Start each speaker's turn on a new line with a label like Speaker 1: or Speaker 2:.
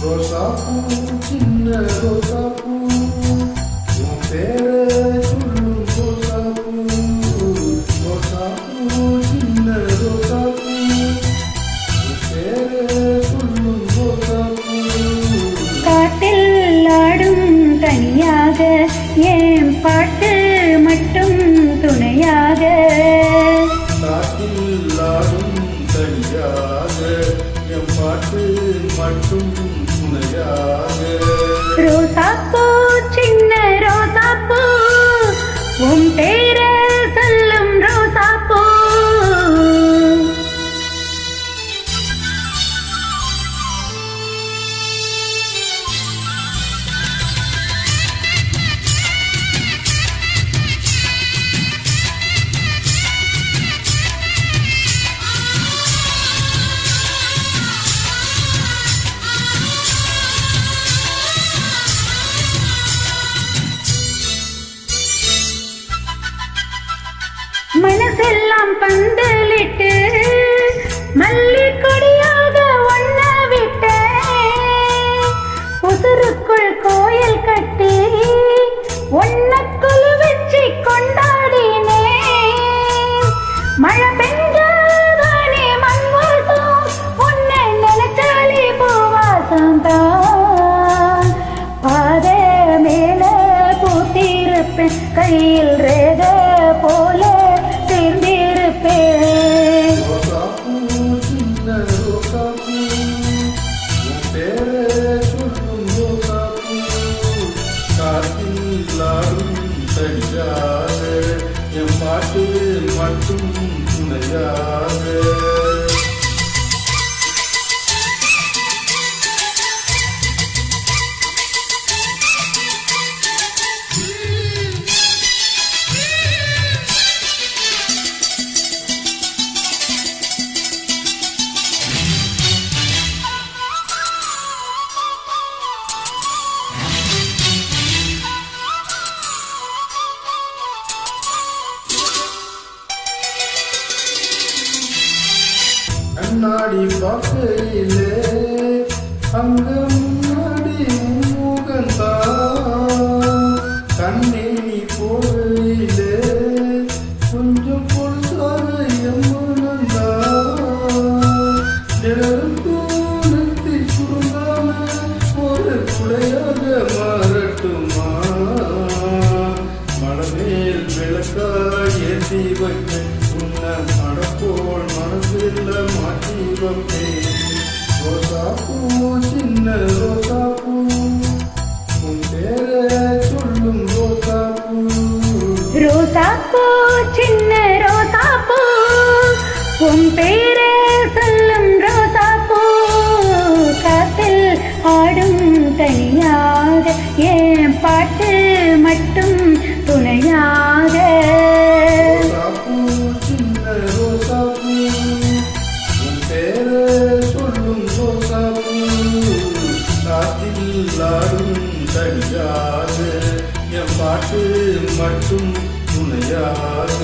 Speaker 1: ரோசாப்பூ சின்ன ரோசாப்பூ உன் பேரை சொல்லும் ரோசாப்பூ ரோசாப்பூ சின்ன ரோசாப்பூ உன் பேரை சொல்லும் ரோசாப்பூ
Speaker 2: காட்டில் ஆடும் தனியாக ஏன் பாட்டு மட்டும் துணையாக
Speaker 1: காட்டில் ஆடும் தனியாக என் பாட்டு மட்டும் துணையாக
Speaker 2: ரோசாப்பூ சின்ன ரோசாப்பூ உன் பேரை சொல்லும் ரோசாப்பூ மனசெல்லாம் பந்தலிட்டு மல்லி கொடியாக ஒன்ன விட்ட உசுருக்குள் கோயில் கட்டி ஒன்ன குழு வச்சு கொண்டாடினே மழை பெஞ்சாதானே மண் வாசம் உன்னை நினைச்சாலே பூவாசம் தான் பாத மேல பூத்திருப்பேன் கையில் ரேக போல
Speaker 1: ரோசாப்பூ சின்ன ரோசாப்பூ உன் பேரை சொல்லும் ரோசாப்பூ காட்டில் ஆடும் தனியாக என் பாட்டு மட்டும் துணையாக கண்ணாடி பார்க்கையிலே அங்க முன்னாடி முகந்தான் கண்ணே நீ போகையிலே கொஞ்சம் பொழுதாக எம்மனந்தான் நிறத்தி சுருங்காம ஒரு குடையாக மாறட்டுமா மனமேல் விளக்காய் ஏற்றி வைக்க உன்னை மடப்போல் மனசில் மாற்றி வைப்பேன் ரோசாப்பூ சின்ன ரோசாப்பூ உன் பேரை சொல்லும் ரோசாப்பூ
Speaker 2: ரோசாப்பூ சின்ன ரோசாப்பூ உன் பேரை சொல்லும் ரோசாப்பூ காத்தில் ஆடும் தனியாக ஏன் பாட்டு மட்டும் துணையாக
Speaker 1: ரோசாப்பூ சின்ன ரோசாப்பூ உன் பேரை சொல்லும் ரோசாப்பூ காற்றில் ஆடும் தனியாக என் பாட்டு மட்டும் துணையாக